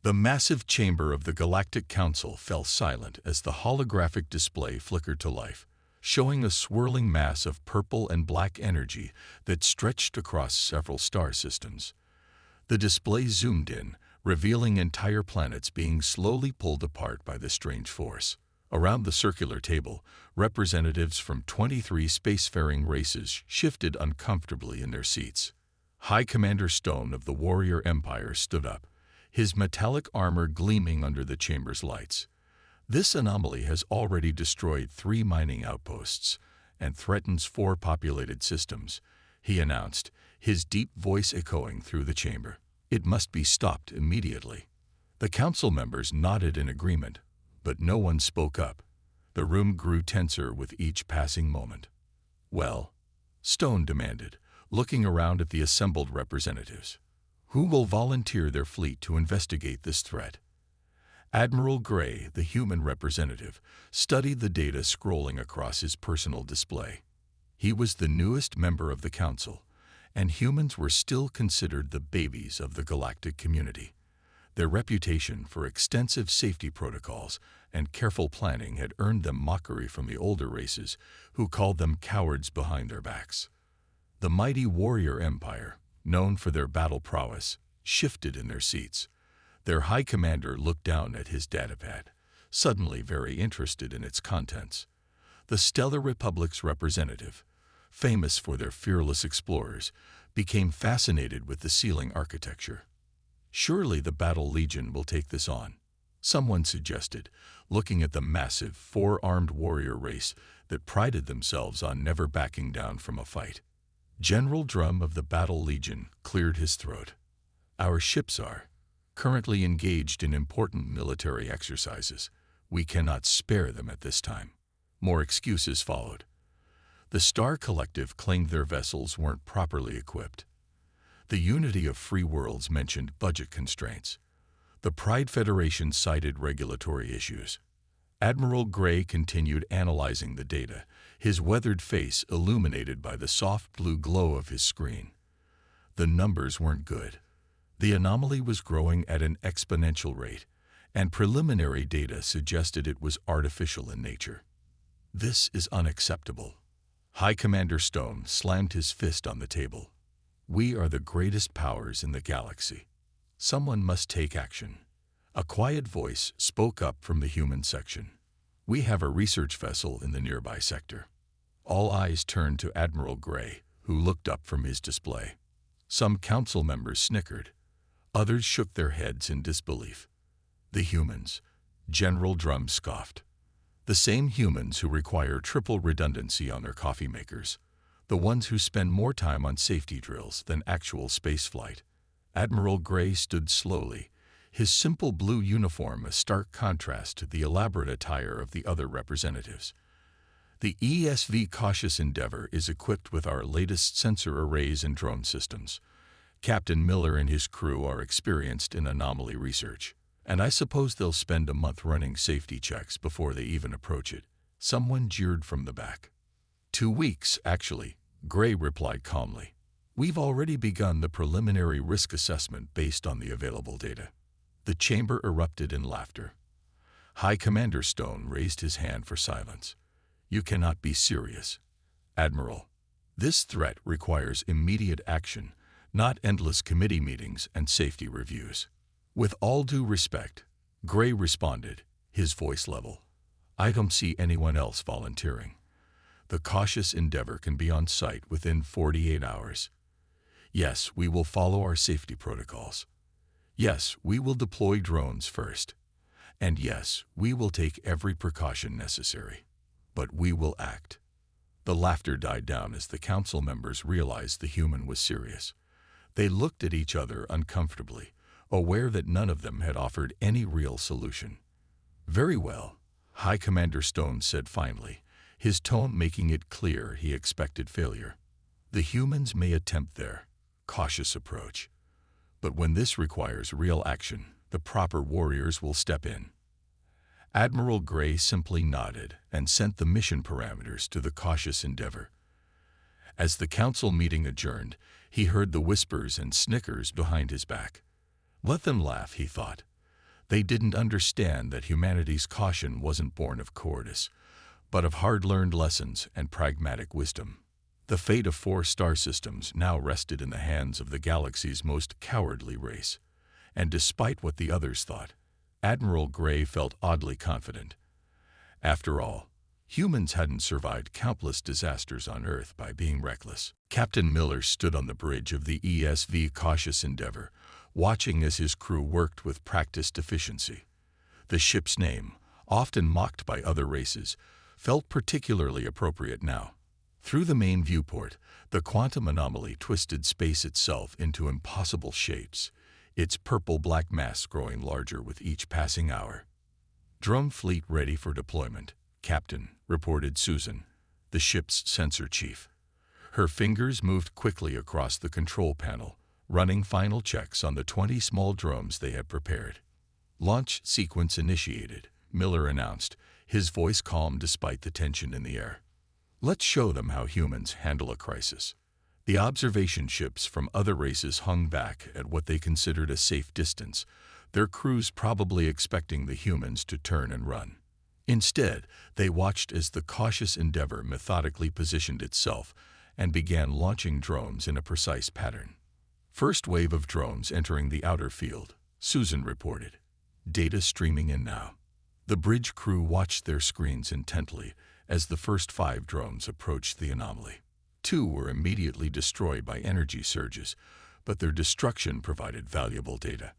The massive chamber of the Galactic Council fell silent as the holographic display flickered to life, showing a swirling mass of purple and black energy that stretched across several star systems. The display zoomed in, revealing entire planets being slowly pulled apart by the strange force. Around the circular table, representatives from 23 spacefaring races shifted uncomfortably in their seats. High Commander Stone of the Warrior Empire stood up, his metallic armor gleaming under the chamber's lights. This anomaly has already destroyed 3 mining outposts and threatens 4 populated systems, he announced, his deep voice echoing through the chamber. It must be stopped immediately. The council members nodded in agreement, but no one spoke up. The room grew tenser with each passing moment. "Well," Stone demanded, looking around at the assembled representatives, "who will volunteer their fleet to investigate this threat?" Admiral Gray, the human representative, studied the data scrolling across his personal display. He was the newest member of the council, and humans were still considered the babies of the galactic community. Their reputation for extensive safety protocols and careful planning had earned them mockery from the older races, who called them cowards behind their backs. The mighty Warrior Empire, known for their battle prowess, shifted in their seats. Their high commander looked down at his datapad, suddenly very interested in its contents. The Stellar Republic's representative, famous for their fearless explorers, became fascinated with the ceiling architecture. "Surely the Battle Legion will take this on," someone suggested, looking at the massive, 4-armed warrior race that prided themselves on never backing down from a fight. General Drum of the Battle Legion cleared his throat. "Our ships are currently engaged in important military exercises. We cannot spare them at this time." More excuses followed. The Star Collective claimed their vessels weren't properly equipped. The Unity of Free Worlds mentioned budget constraints. The Pride Federation cited regulatory issues. Admiral Gray continued analyzing the data, his weathered face illuminated by the soft blue glow of his screen. The numbers weren't good. The anomaly was growing at an exponential rate, and preliminary data suggested it was artificial in nature. "This is unacceptable." High Commander Stone slammed his fist on the table. "We are the greatest powers in the galaxy. Someone must take action." A quiet voice spoke up from the human section. "We have a research vessel in the nearby sector." All eyes turned to Admiral Gray, who looked up from his display. Some council members snickered. Others shook their heads in disbelief. "The humans," General Drum scoffed. "The same humans who require triple redundancy on their coffee makers. The ones who spend more time on safety drills than actual spaceflight." Admiral Gray stood slowly, his simple blue uniform a stark contrast to the elaborate attire of the other representatives. "The ESV Cautious Endeavor is equipped with our latest sensor arrays and drone systems. Captain Miller and his crew are experienced in anomaly research, and I suppose they'll spend a month running safety checks before they even approach it." Someone jeered from the back. 2 weeks, actually," Gray replied calmly. "We've already begun the preliminary risk assessment based on the available data." The chamber erupted in laughter. High Commander Stone raised his hand for silence. "You cannot be serious, Admiral. This threat requires immediate action, not endless committee meetings and safety reviews." "With all due respect," Gray responded, his voice level, "I don't see anyone else volunteering. The Cautious Endeavor can be on site within 48 hours. Yes, we will follow our safety protocols. Yes, we will deploy drones first. And yes, we will take every precaution necessary. But we will act." The laughter died down as the council members realized the human was serious. They looked at each other uncomfortably, aware that none of them had offered any real solution. "Very well," High Commander Stone said finally, his tone making it clear he expected failure. "The humans may attempt their cautious approach, but when this requires real action, the proper warriors will step in." Admiral Gray simply nodded and sent the mission parameters to the Cautious Endeavor. As the council meeting adjourned, he heard the whispers and snickers behind his back. Let them laugh, he thought. They didn't understand that humanity's caution wasn't born of cowardice, but of hard-learned lessons and pragmatic wisdom. The fate of 4 star systems now rested in the hands of the galaxy's most cowardly race, and despite what the others thought, Admiral Gray felt oddly confident. After all, humans hadn't survived countless disasters on Earth by being reckless. Captain Miller stood on the bridge of the ESV Cautious Endeavor, watching as his crew worked with practiced efficiency. The ship's name, often mocked by other races, felt particularly appropriate now. Through the main viewport, the quantum anomaly twisted space itself into impossible shapes, its purple-black mass growing larger with each passing hour. "Drone fleet ready for deployment, Captain," reported Susan, the ship's sensor chief. Her fingers moved quickly across the control panel, running final checks on the 20 small drones they had prepared. "Launch sequence initiated," Miller announced, his voice calm despite the tension in the air. "Let's show them how humans handle a crisis." The observation ships from other races hung back at what they considered a safe distance, their crews probably expecting the humans to turn and run. Instead, they watched as the Cautious Endeavor methodically positioned itself and began launching drones in a precise pattern. "First wave of drones entering the outer field," Susan reported. "Data streaming in now." The bridge crew watched their screens intently as the first 5 drones approached the anomaly. 2 were immediately destroyed by energy surges, but their destruction provided valuable data.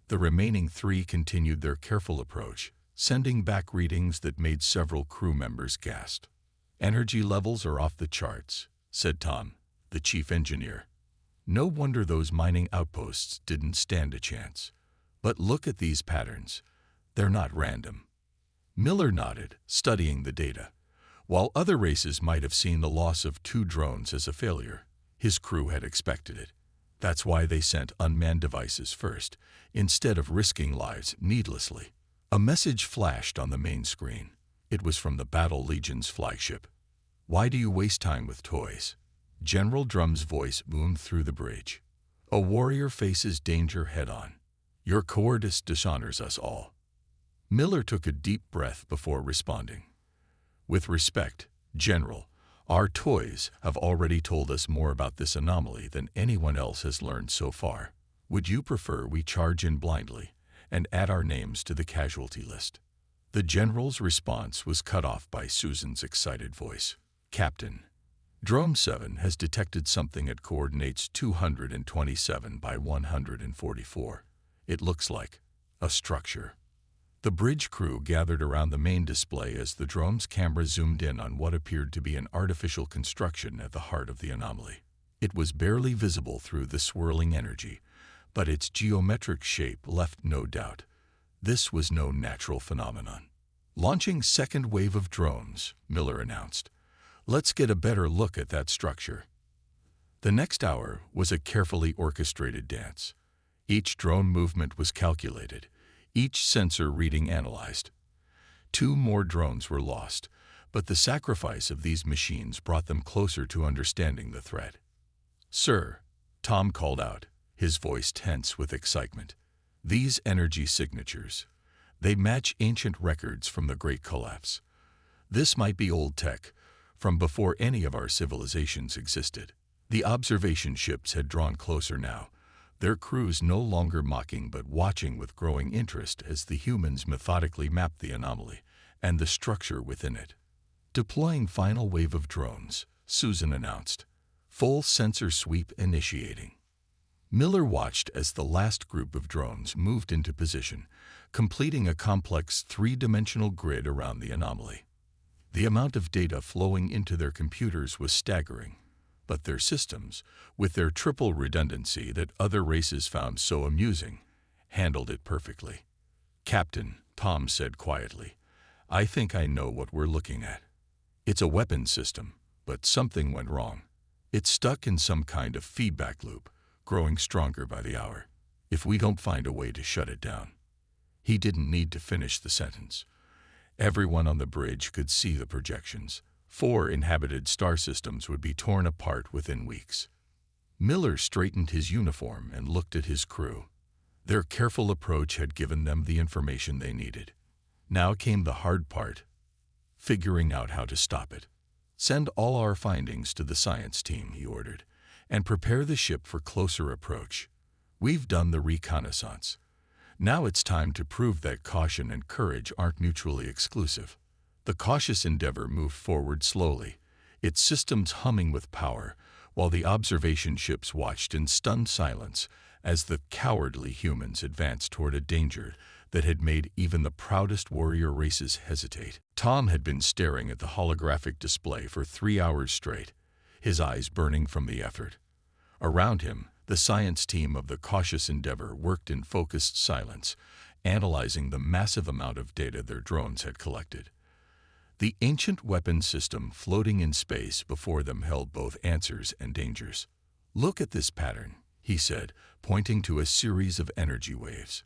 The remaining 3 continued their careful approach, sending back readings that made several crew members gasp. "Energy levels are off the charts," said Tom, the chief engineer. "No wonder those mining outposts didn't stand a chance. But look at these patterns. They're not random." Miller nodded, studying the data. While other races might have seen the loss of 2 drones as a failure, his crew had expected it. That's why they sent unmanned devices first, instead of risking lives needlessly. A message flashed on the main screen. It was from the Battle Legion's flagship. "Why do you waste time with toys?" General Drum's voice boomed through the bridge. "A warrior faces danger head-on. Your cowardice dishonors us all." Miller took a deep breath before responding. "With respect, General, our toys have already told us more about this anomaly than anyone else has learned so far. Would you prefer we charge in blindly and add our names to the casualty list?" The General's response was cut off by Susan's excited voice. "Captain, Drone 7 has detected something at coordinates 227 by 144. It looks like a structure." The bridge crew gathered around the main display as the drone's camera zoomed in on what appeared to be an artificial construction at the heart of the anomaly. It was barely visible through the swirling energy, but its geometric shape left no doubt. This was no natural phenomenon. "Launching second wave of drones," Miller announced. "Let's get a better look at that structure." The next hour was a carefully orchestrated dance. Each drone movement was calculated, each sensor reading analyzed. 2 more drones were lost, but the sacrifice of these machines brought them closer to understanding the threat. "Sir," Tom called out, his voice tense with excitement. "These energy signatures, they match ancient records from the Great Collapse. This might be old tech, from before any of our civilizations existed." The observation ships had drawn closer now, their crews no longer mocking but watching with growing interest as the humans methodically mapped the anomaly and the structure within it. "Deploying final wave of drones," Susan announced. "Full sensor sweep initiating." Miller watched as the last group of drones moved into position, completing a complex 3-dimensional grid around the anomaly. The amount of data flowing into their computers was staggering, but their systems, with their triple redundancy that other races found so amusing, handled it perfectly. "Captain," Tom said quietly, "I think I know what we're looking at. It's a weapons system, but something went wrong. It's stuck in some kind of feedback loop, growing stronger by the hour. If we don't find a way to shut it down." He didn't need to finish the sentence. Everyone on the bridge could see the projections. 4 inhabited star systems would be torn apart within weeks. Miller straightened his uniform and looked at his crew. Their careful approach had given them the information they needed. Now came the hard part, figuring out how to stop it. "Send all our findings to the science team," he ordered, "and prepare the ship for closer approach. We've done the reconnaissance. Now it's time to prove that caution and courage aren't mutually exclusive." The cautious Endeavour moved forward slowly, its systems humming with power, while the observation ships watched in stunned silence as the cowardly humans advanced toward a danger that had made even the proudest warrior races hesitate. Tom had been staring at the holographic display for 3 hours straight, his eyes burning from the effort. Around him, the science team of the cautious Endeavour worked in focused silence, analyzing the massive amount of data their drones had collected. The ancient weapon system floating in space before them held both answers and dangers. "Look at this pattern," he said, pointing to a series of energy waves.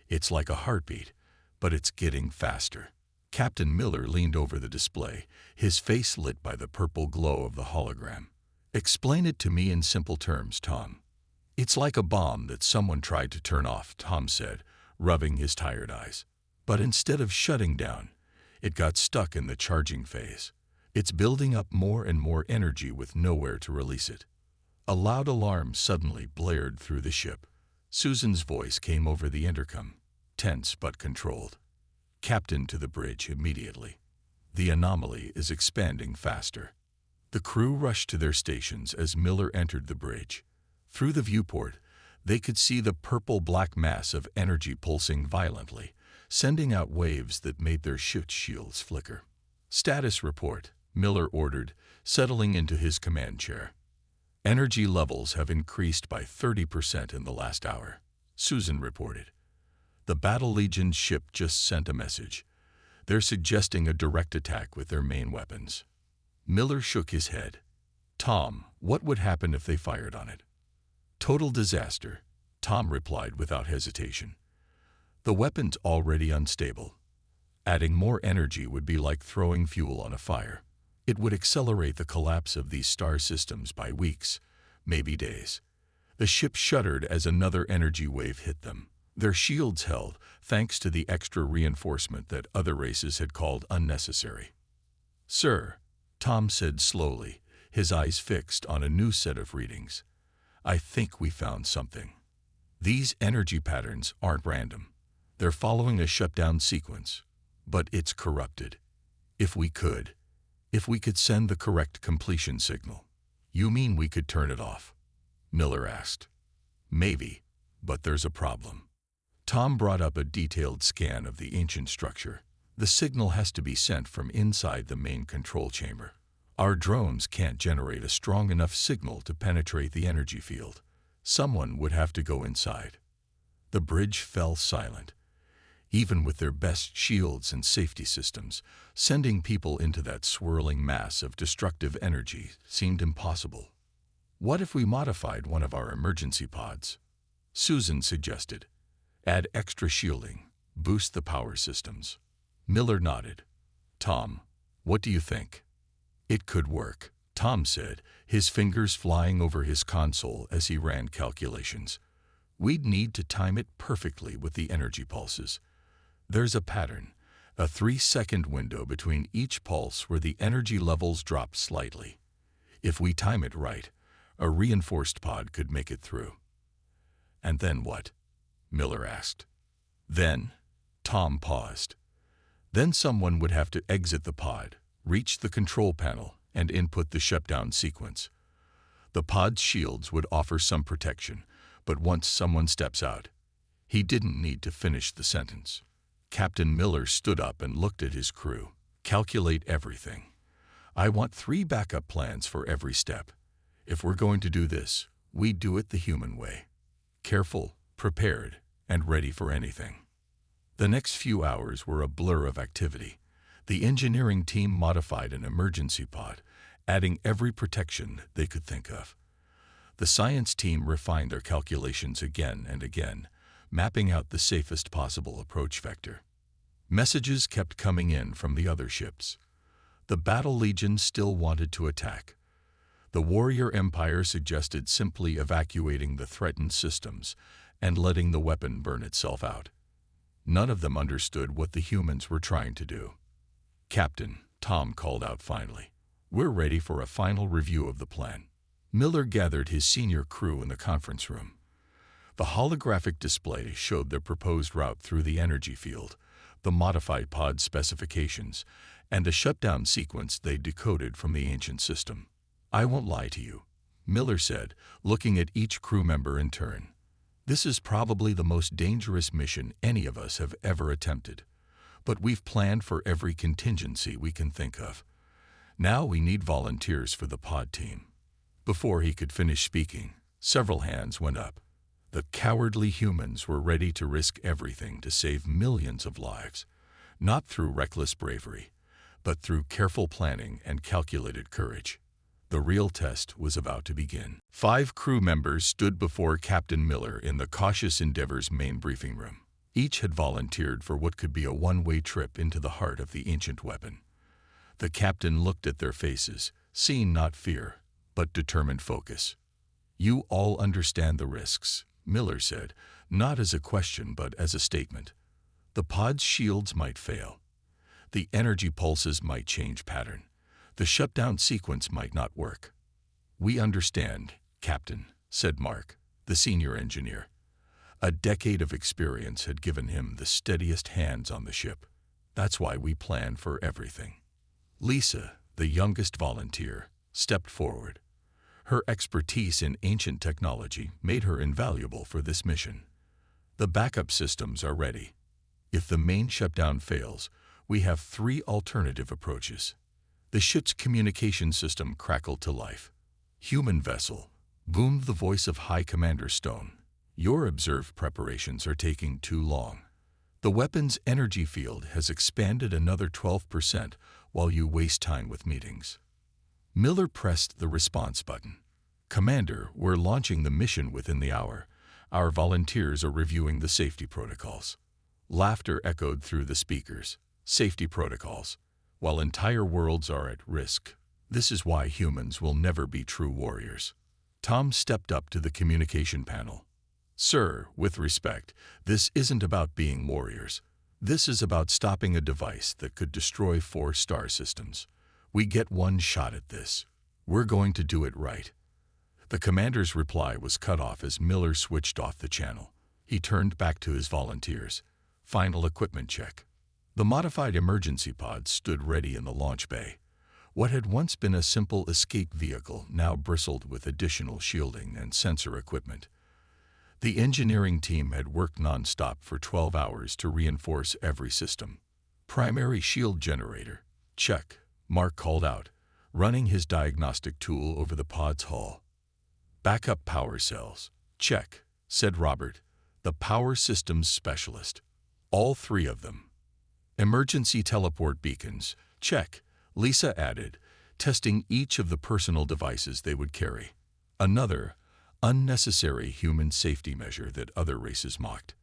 "It's like a heartbeat, but it's getting faster." Captain Miller leaned over the display, his face lit by the purple glow of the hologram. "Explain it to me in simple terms, Tom." "It's like a bomb that someone tried to turn off," Tom said, rubbing his tired eyes. "But instead of shutting down, it got stuck in the charging phase. It's building up more and more energy with nowhere to release it." A loud alarm suddenly blared through the ship. Susan's voice came over the intercom, tense but controlled. "Captain, to the bridge immediately. The anomaly is expanding faster." The crew rushed to their stations as Miller entered the bridge. Through the viewport, they could see the purple-black mass of energy pulsing violently, sending out waves that made their ship's shields flicker. "Status report," Miller ordered, settling into his command chair. "Energy levels have increased by 30% in the last hour," Susan reported. "The Battle Legion's ship just sent a message. They're suggesting a direct attack with their main weapons." Miller shook his head. "Tom, what would happen if they fired on it?" "Total disaster," Tom replied without hesitation. "The weapon's already unstable. Adding more energy would be like throwing fuel on a fire. It would accelerate the collapse of these star systems by weeks, maybe days." The ship shuddered as another energy wave hit them. Their shields held, thanks to the extra reinforcement that other races had called unnecessary. "Sir," Tom said slowly, his eyes fixed on a new set of readings, "I think we found something. These energy patterns aren't random. They're following a shutdown sequence, but it's corrupted. If we could send the correct completion signal." "You mean we could turn it off?" Miller asked. "Maybe, but there's a problem." Tom brought up a detailed scan of the ancient structure. "The signal has to be sent from inside the main control chamber. Our drones can't generate a strong enough signal to penetrate the energy field. Someone would have to go inside." The bridge fell silent. Even with their best shields and safety systems, sending people into that swirling mass of destructive energy seemed impossible. "What if we modified one of our emergency pods?" Susan suggested. "Add extra shielding, boost the power systems." Miller nodded. "Tom, what do you think?" "It could work," Tom said, his fingers flying over his console as he ran calculations. "We'd need to time it perfectly with the energy pulses. There's a pattern, a 3-second window between each pulse where the energy levels drop slightly. If we time it right, a reinforced pod could make it through." "And then what?" Miller asked. "Then," Tom paused. "Then someone would have to exit the pod, reach the control panel, and input the shutdown sequence. The pod's shields would offer some protection, but once someone steps out..." He didn't need to finish the sentence. Captain Miller stood up and looked at his crew. "Calculate everything. I want 3 backup plans for every step. If we're going to do this, we do it the human way. Careful, prepared, and ready for anything." The next few hours were a blur of activity. The engineering team modified an emergency pod, adding every protection they could think of. The science team refined their calculations again and again, mapping out the safest possible approach vector. Messages kept coming in from the other ships. The Battle Legion still wanted to attack. The Warrior Empire suggested simply evacuating the threatened systems, and letting the weapon burn itself out. None of them understood what the humans were trying to do. "Captain," Tom called out finally, "we're ready for a final review of the plan." Miller gathered his senior crew in the conference room. The holographic display showed their proposed route through the energy field, the modified pod specifications, and a shutdown sequence they decoded from the ancient system. "I won't lie to you," Miller said, looking at each crew member in turn. "This is probably the most dangerous mission any of us have ever attempted, but we've planned for every contingency we can think of. Now we need volunteers for the pod team." Before he could finish speaking, several hands went up. The cowardly humans were ready to risk everything to save millions of lives, not through reckless bravery, but through careful planning and calculated courage. The real test was about to begin. 5 crew members stood before Captain Miller in the Cautious Endeavor's main briefing room. Each had volunteered for what could be a one-way trip into the heart of the ancient weapon. The captain looked at their faces, seeing not fear, but determined focus. "You all understand the risks," Miller said, not as a question but as a statement. "The pod's shields might fail. The energy pulses might change pattern. The shutdown sequence might not work." "We understand, Captain," said Mark, the senior engineer. A decade of experience had given him the steadiest hands on the ship. "That's why we plan for everything." Lisa, the youngest volunteer, stepped forward. Her expertise in ancient technology made her invaluable for this mission. "The backup systems are ready. If the main shutdown fails, we have 3 alternative approaches." The ship's communication system crackled to life. "Human vessel," boomed the voice of High Commander Stone. "Your observed preparations are taking too long. The weapon's energy field has expanded another 12% while you waste time with meetings." Miller pressed the response button. "Commander, we're launching the mission within the hour. Our volunteers are reviewing the safety protocols." Laughter echoed through the speakers. Safety protocols. While entire worlds are at risk, this is why humans will never be true warriors. Tom stepped up to the communication panel. "Sir, with respect, this isn't about being warriors. This is about stopping a device that could destroy 4 star systems. We get one shot at this. We're going to do it right." The commander's reply was cut off as Miller switched off the channel. He turned back to his volunteers. "Final equipment check." The modified emergency pod stood ready in the launch bay. What had once been a simple escape vehicle now bristled with additional shielding and sensor equipment. The engineering team had worked non-stop for 12 hours to reinforce every system. "Primary shield generator, check," Mark called out, running his diagnostic tool over the pod's hull. "Backup power cells, check," said Robert, the power systems specialist. "All 3 of them." "Emergency teleport beacons, check," Lisa added, testing each of the personal devices they would carry. Another unnecessary human safety measure that other races mocked.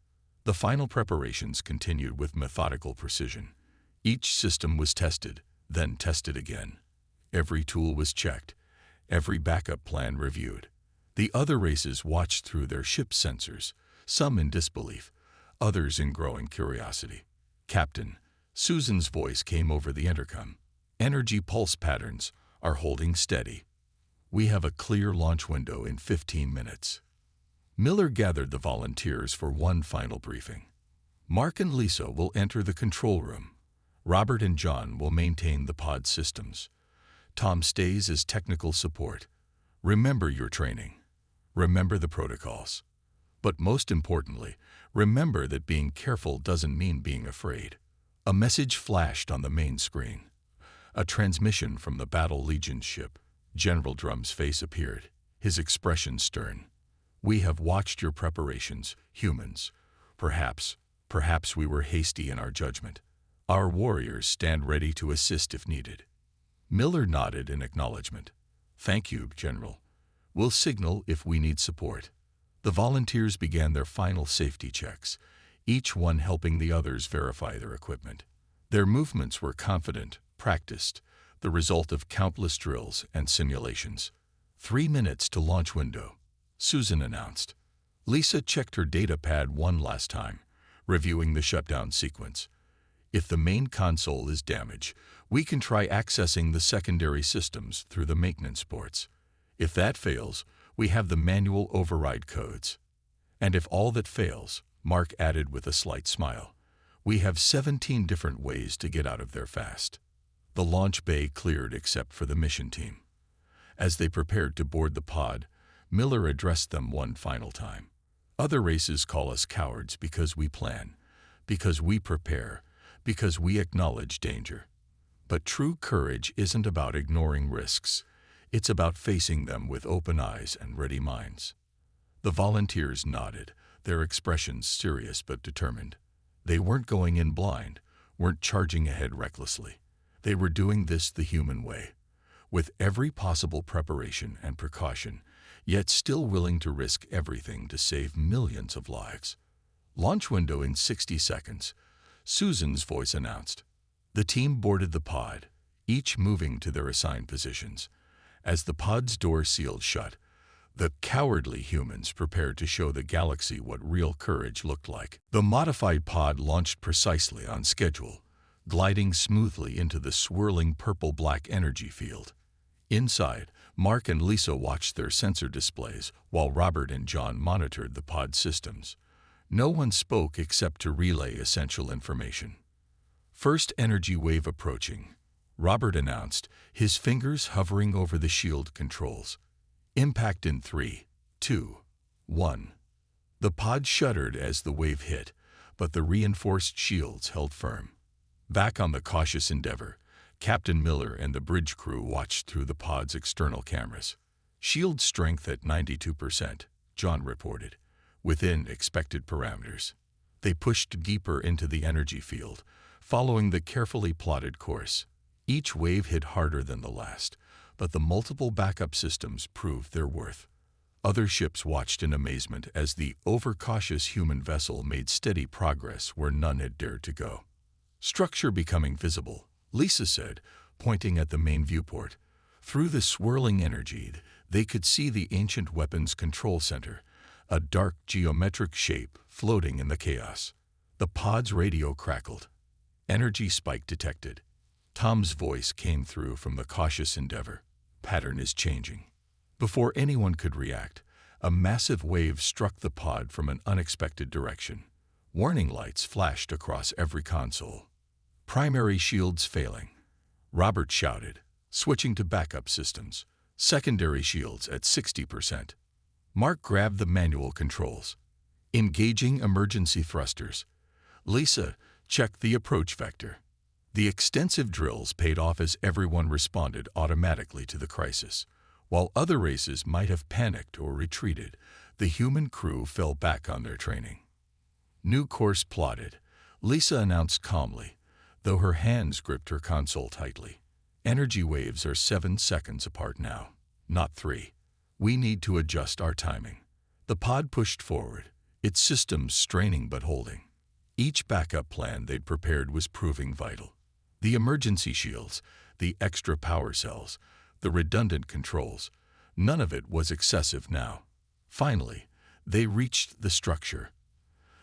The final preparations continued with methodical precision. Each system was tested, then tested again. Every tool was checked, every backup plan reviewed. The other races watched through their ship sensors, some in disbelief, others in growing curiosity. "Captain," Susan's voice came over the intercom. "Energy pulse patterns are holding steady. We have a clear launch window in 15 minutes." Miller gathered the volunteers for one final briefing. "Mark and Lisa will enter the control room. Robert and John will maintain the pod systems. Tom stays as technical support. Remember your training. Remember the protocols. But most importantly, remember that being careful doesn't mean being afraid." A message flashed on the main screen. A transmission from the Battle Legion's ship. General Drum's face appeared, his expression stern. "We have watched your preparations, humans. Perhaps we were hasty in our judgment. Our warriors stand ready to assist if needed." Miller nodded in acknowledgement. "Thank you, General. We'll signal if we need support." The volunteers began their final safety checks, each one helping the others verify their equipment. Their movements were confident, practiced, the result of countless drills and simulations. 3 minutes to launch window," Susan announced. Lisa checked her data pad one last time, reviewing the shutdown sequence. If the main console is damaged, we can try accessing the secondary systems through the maintenance ports. If that fails, we have the manual override codes. And if all that fails, Mark added with a slight smile, we have 17 different ways to get out of there fast. The launch bay cleared except for the mission team. As they prepared to board the pod, Miller addressed them one final time. Other races call us cowards because we plan, because we prepare, because we acknowledge danger. But true courage isn't about ignoring risks. It's about facing them with open eyes and ready minds. The volunteers nodded, their expressions serious but determined. They weren't going in blind, weren't charging ahead recklessly. They were doing this the human way, with every possible preparation and precaution, yet still willing to risk everything to save millions of lives. Launch window in 60 seconds, Susan's voice announced. The team boarded the pod, each moving to their assigned positions. As the pod's door sealed shut, the cowardly humans prepared to show the galaxy what real courage looked like. The modified pod launched precisely on schedule, gliding smoothly into the swirling purple-black energy field. Inside, Mark and Lisa watched their sensor displays while Robert and John monitored the pod systems. No one spoke except to relay essential information. First energy wave approaching, Robert announced, his fingers hovering over the shield controls. Impact in 3, 2, 1. The pod shuddered as the wave hit, but the reinforced shields held firm. Back on the cautious Endeavor, Captain Miller and the bridge crew watched through the pod's external cameras. Shield strength at 92%, John reported, within expected parameters. They pushed deeper into the energy field, following the carefully plotted course. Each wave hit harder than the last, but the multiple backup systems proved their worth. Other ships watched in amazement as the overcautious human vessel made steady progress where none had dared to go. Structure becoming visible, Lisa said, pointing at the main viewport. Through the swirling energy, they could see the ancient weapons control center, a dark geometric shape floating in the chaos. The pod's radio crackled. Energy spike detected. Tom's voice came through from the cautious Endeavor. Pattern is changing. Before anyone could react, a massive wave struck the pod from an unexpected direction. Warning lights flashed across every console. Primary shields failing. Robert shouted, switching to backup systems. Secondary shields at 60%. Mark grabbed the manual controls. Engaging emergency thrusters. Lisa checked the approach vector. The extensive drills paid off as everyone responded automatically to the crisis. While other races might have panicked or retreated, the human crew fell back on their training. New course plotted, Lisa announced calmly, though her hands gripped her console tightly. Energy waves are 7 seconds apart now, not 3. We need to adjust our timing. The pod pushed forward, its systems straining but holding. Each backup plan they'd prepared was proving vital. The emergency shields, the extra power cells, the redundant controls, none of it was excessive now. Finally, they reached the structure.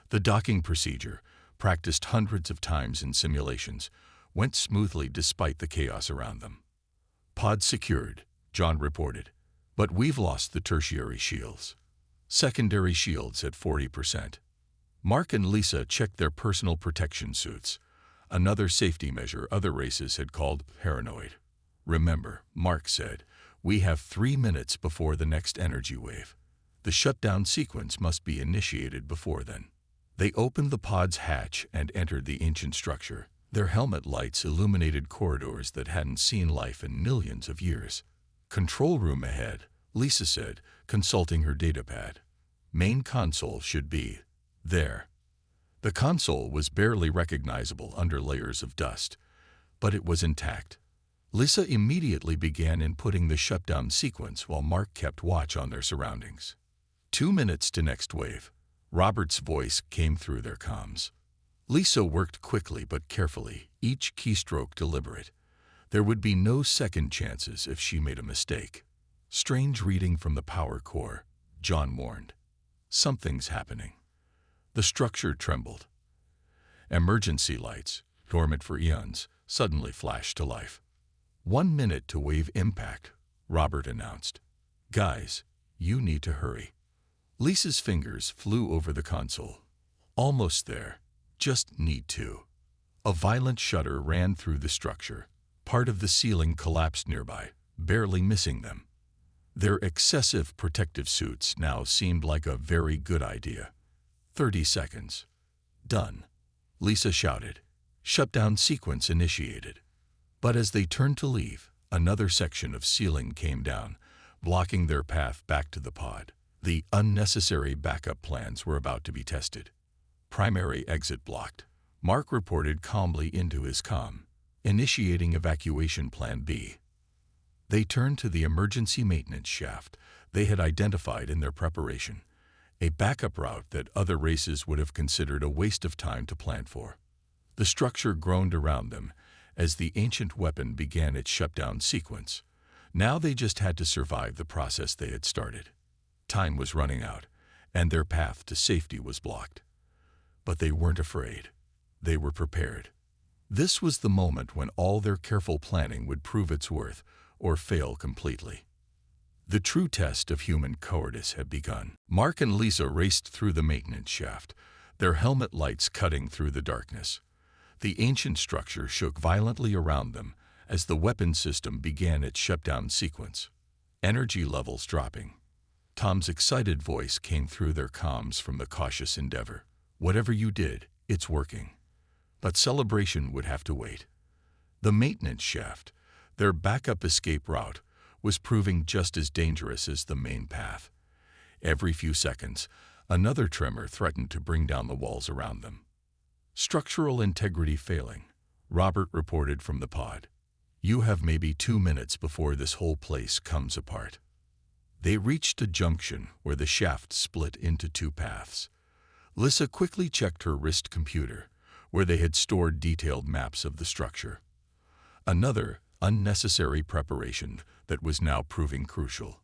The docking procedure, practiced hundreds of times in simulations, went smoothly despite the chaos around them. Pod secured, John reported, but we've lost the tertiary shields. Secondary shields at 40%. Mark and Lisa checked their personal protection suits, another safety measure other races had called paranoid. Remember, Mark said, we have 3 minutes before the next energy wave. The shutdown sequence must be initiated before then. They opened the pod's hatch and entered the ancient structure. Their helmet lights illuminated corridors that hadn't seen life in millions of years. Control room ahead, Lisa said, consulting her datapad. Main console should be there. The console was barely recognizable under layers of dust, but it was intact. Lisa immediately began inputting the shutdown sequence while Mark kept watch on their surroundings. 2 minutes to next wave. Robert's voice came through their comms. Lisa worked quickly but carefully, each keystroke deliberate. There would be no second chances if she made a mistake. Strange reading from the power core, John warned. Something's happening. The structure trembled. Emergency lights, dormant for eons, suddenly flashed to life. 1 minute to wave impact, Robert announced. Guys, you need to hurry. Lisa's fingers flew over the console. Almost there. Just need to. A violent shudder ran through the structure. Part of the ceiling collapsed nearby, barely missing them. Their excessive protective suits now seemed like a very good idea. 30 seconds. Done. Lisa shouted. Shutdown sequence initiated. But as they turned to leave, another section of ceiling came down, blocking their path back to the pod. The unnecessary backup plans were about to be tested. Primary exit blocked. Mark reported calmly into his comm, initiating evacuation plan B. They turned to the emergency maintenance shaft they had identified in their preparation, a backup route that other races would have considered a waste of time to plan for. The structure groaned around them as the ancient weapon began its shutdown sequence. Now they just had to survive the process they had started. Time was running out, and their path to safety was blocked. But they weren't afraid. They were prepared. This was the moment when all their careful planning would prove its worth or fail completely. The true test of human cowardice had begun. Mark and Lisa raced through the maintenance shaft, their helmet lights cutting through the darkness. The ancient structure shook violently around them as the weapon system began its shutdown sequence, energy levels dropping. Tom's excited voice came through their comms from the cautious Endeavor. Whatever you did, it's working. But celebration would have to wait. The maintenance shaft, their backup escape route, was proving just as dangerous as the main path. Every few seconds, another tremor threatened to bring down the walls around them. Structural integrity failing, Robert reported from the pod. You have maybe 2 minutes before this whole place comes apart. They reached a junction where the shaft split into 2 paths. Lisa quickly checked her wrist computer, where they had stored detailed maps of the structure. Another unnecessary preparation that was now proving crucial.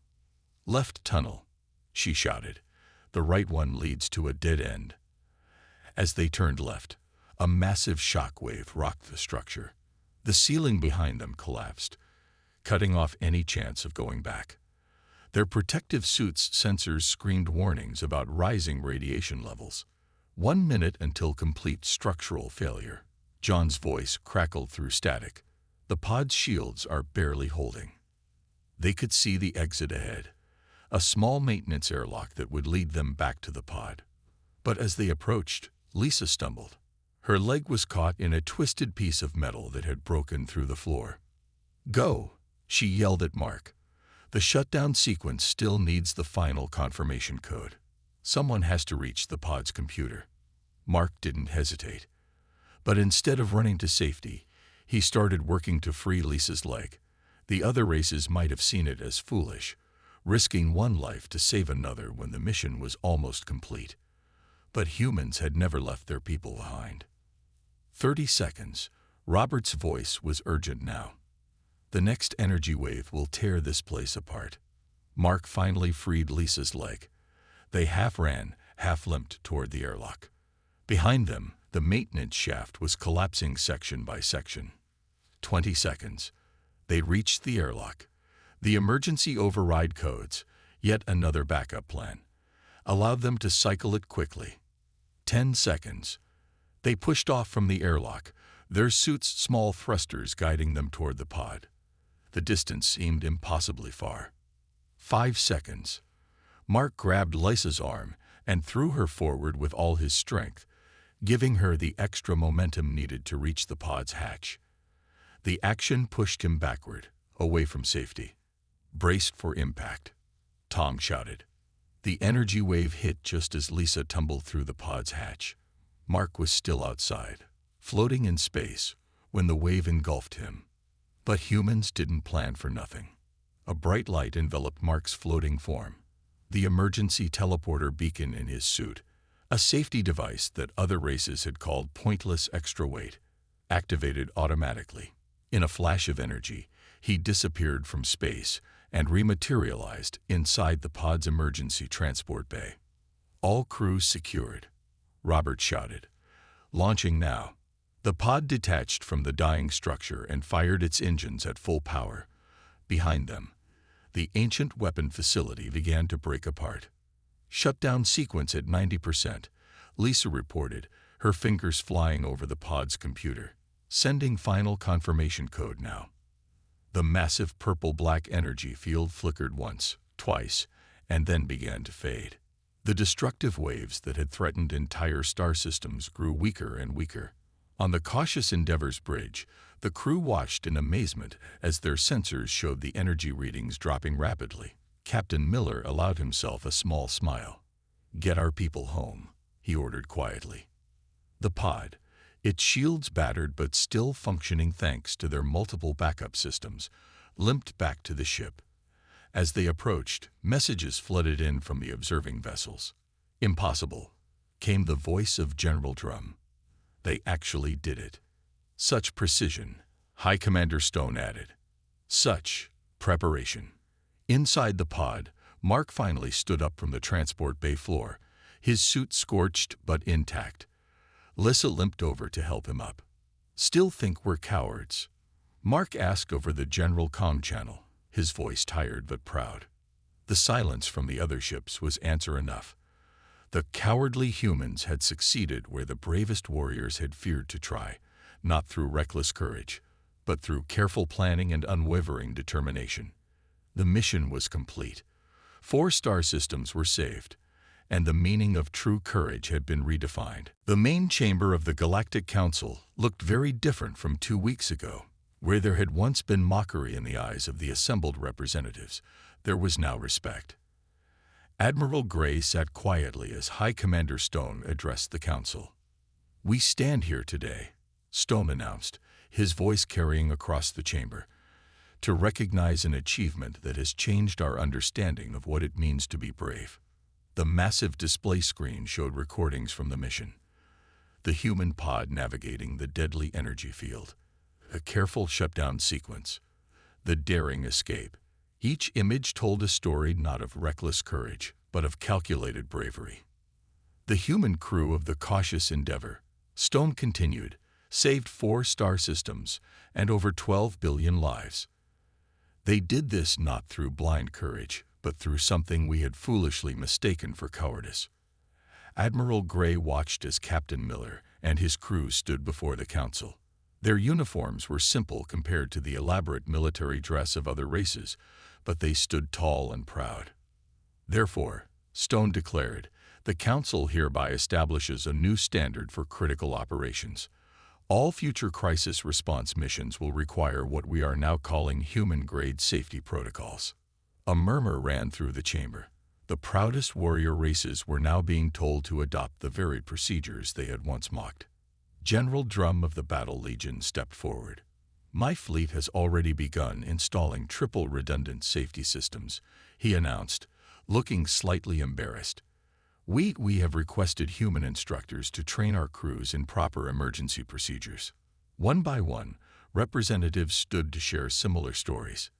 Left tunnel, she shouted. The right one leads to a dead end. As they turned left, a massive shock wave rocked the structure. The ceiling behind them collapsed, cutting off any chance of going back. Their protective suits' sensors screamed warnings about rising radiation levels. 1 minute until complete structural failure. John's voice crackled through static. The pod's shields are barely holding. They could see the exit ahead, a small maintenance airlock that would lead them back to the pod. But as they approached, Lisa stumbled. Her leg was caught in a twisted piece of metal that had broken through the floor. Go, she yelled at Mark. The shutdown sequence still needs the final confirmation code. Someone has to reach the pod's computer. Mark didn't hesitate. But instead of running to safety, he started working to free Lisa's leg. The other races might have seen it as foolish, risking one life to save another when the mission was almost complete. But humans had never left their people behind. 30 seconds. Robert's voice was urgent now. The next energy wave will tear this place apart. Mark finally freed Lisa's leg. They half ran, half limped toward the airlock. Behind them, the maintenance shaft was collapsing section by section. 20 seconds. They reached the airlock. The emergency override codes, yet another backup plan, allowed them to cycle it quickly. 10 seconds. They pushed off from the airlock, their suits' small thrusters guiding them toward the pod. The distance seemed impossibly far. 5 seconds. Mark grabbed Lisa's arm and threw her forward with all his strength, giving her the extra momentum needed to reach the pod's hatch. The action pushed him backward, away from safety. Braced for impact, Tom shouted. The energy wave hit just as Lisa tumbled through the pod's hatch. Mark was still outside, floating in space, when the wave engulfed him. But humans didn't plan for nothing. A bright light enveloped Mark's floating form, the emergency teleporter beacon in his suit, a safety device that other races had called pointless extra weight, activated automatically. In a flash of energy, he disappeared from space and rematerialized inside the pod's emergency transport bay. All crews secured, Robert shouted. Launching now. The pod detached from the dying structure and fired its engines at full power. Behind them, the ancient weapon facility began to break apart. Shutdown sequence at 90%, Lisa reported, her fingers flying over the pod's computer. Sending final confirmation code now. The massive purple-black energy field flickered once, twice, and then began to fade. The destructive waves that had threatened entire star systems grew weaker and weaker. On the cautious Endeavour's bridge, the crew watched in amazement as their sensors showed the energy readings dropping rapidly. Captain Miller allowed himself a small smile. "Get our people home," he ordered quietly. The pod, its shields battered but still functioning thanks to their multiple backup systems, limped back to the ship. As they approached, messages flooded in from the observing vessels. "Impossible," came the voice of General Drum. "They actually did it." "Such precision," High Commander Stone added. "Such preparation." Inside the pod, Mark finally stood up from the transport bay floor, his suit scorched but intact. Lissa limped over to help him up. "Still think we're cowards?" Mark asked over the general comm channel, his voice tired but proud. The silence from the other ships was answer enough. The cowardly humans had succeeded where the bravest warriors had feared to try, not through reckless courage, but through careful planning and unwavering determination. The mission was complete. 4 star systems were saved, and the meaning of true courage had been redefined. The main chamber of the Galactic Council looked very different from 2 weeks ago. Where there had once been mockery in the eyes of the assembled representatives, there was now respect. Admiral Gray sat quietly as High Commander Stone addressed the council. "We stand here today," Stone announced, his voice carrying across the chamber, "to recognize an achievement that has changed our understanding of what it means to be brave." The massive display screen showed recordings from the mission. The human pod navigating the deadly energy field. A careful shutdown sequence. The daring escape. Each image told a story not of reckless courage, but of calculated bravery. The human crew of the cautious Endeavour, Stone continued, saved 4 star systems and over 12 billion lives. They did this not through blind courage, but through something we had foolishly mistaken for cowardice. Admiral Gray watched as Captain Miller and his crew stood before the council. Their uniforms were simple compared to the elaborate military dress of other races, but they stood tall and proud. "Therefore," Stone declared, "the Council hereby establishes a new standard for critical operations. All future crisis response missions will require what we are now calling human-grade safety protocols." A murmur ran through the chamber. The proudest warrior races were now being told to adopt the very procedures they had once mocked. General Drum of the Battle Legion stepped forward. "My fleet has already begun installing triple redundant safety systems," he announced, looking slightly embarrassed. We have requested human instructors to train our crews in proper emergency procedures." One by one, representatives stood to share similar stories.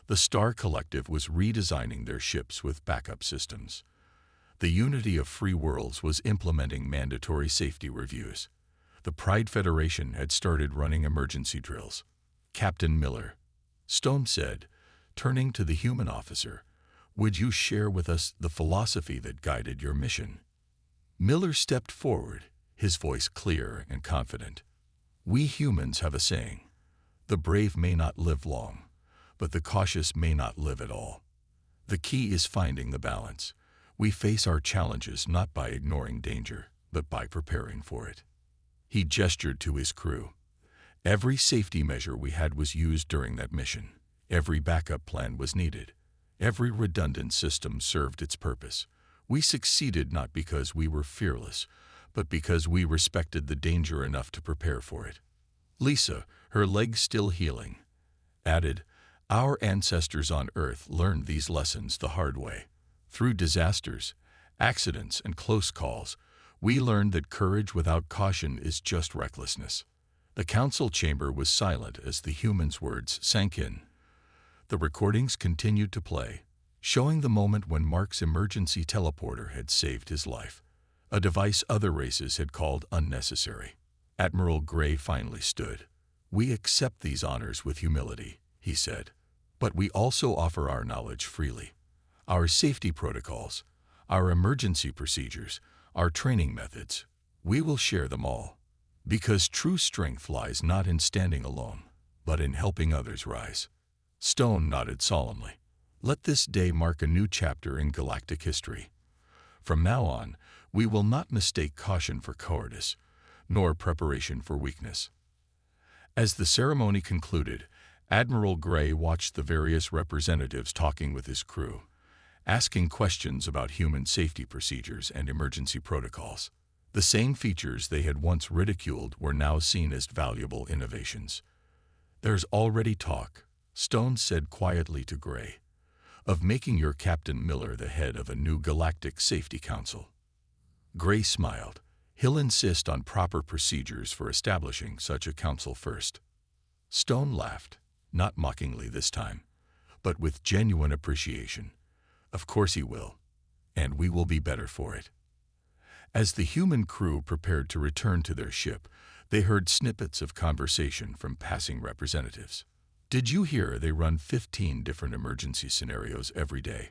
The Star Collective was redesigning their ships with backup systems. The Unity of Free Worlds was implementing mandatory safety reviews. The Pride Federation had started running emergency drills. "Captain Miller," Stone said, turning to the human officer, "would you share with us the philosophy that guided your mission?" Miller stepped forward, his voice clear and confident. "We humans have a saying: the brave may not live long, but the cautious may not live at all. The key is finding the balance. We face our challenges not by ignoring danger, but by preparing for it." He gestured to his crew. "Every safety measure we had was used during that mission. Every backup plan was needed. Every redundant system served its purpose. We succeeded not because we were fearless, but because we respected the danger enough to prepare for it." Lisa, her legs still healing, added, "Our ancestors on Earth learned these lessons the hard way. Through disasters, accidents, and close calls, we learned that courage without caution is just recklessness." The council chamber was silent as the humans' words sank in. The recordings continued to play, showing the moment when Mark's emergency teleporter had saved his life, a device other races had called unnecessary. Admiral Gray finally stood. "We accept these honors with humility," he said, "but we also offer our knowledge freely. Our safety protocols, our emergency procedures, our training methods, we will share them all. Because true strength lies not in standing alone, but in helping others rise." Stone nodded solemnly. "Let this day mark a new chapter in galactic history. From now on, we will not mistake caution for cowardice, nor preparation for weakness." As the ceremony concluded, Admiral Gray watched the various representatives talking with his crew, asking questions about human safety procedures and emergency protocols. The same features they had once ridiculed were now seen as valuable innovations. "There's already talk," Stone said quietly to Gray, "of making your Captain Miller the head of a new Galactic Safety Council." Gray smiled. "He'll insist on proper procedures for establishing such a council first." Stone laughed, not mockingly this time, but with genuine appreciation. "Of course he will, and we will be better for it." As the human crew prepared to return to their ship, they heard snippets of conversation from passing representatives. "Did you hear they run 15 different emergency scenarios every day?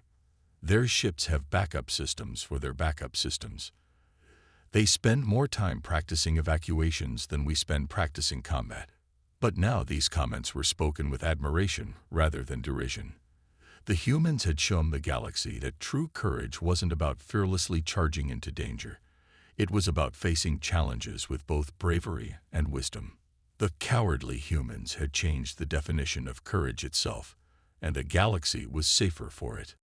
Their ships have backup systems for their backup systems. They spend more time practicing evacuations than we spend practicing combat." But now these comments were spoken with admiration rather than derision. The humans had shown the galaxy that true courage wasn't about fearlessly charging into danger. It was about facing challenges with both bravery and wisdom. The cowardly humans had changed the definition of courage itself, and the galaxy was safer for it.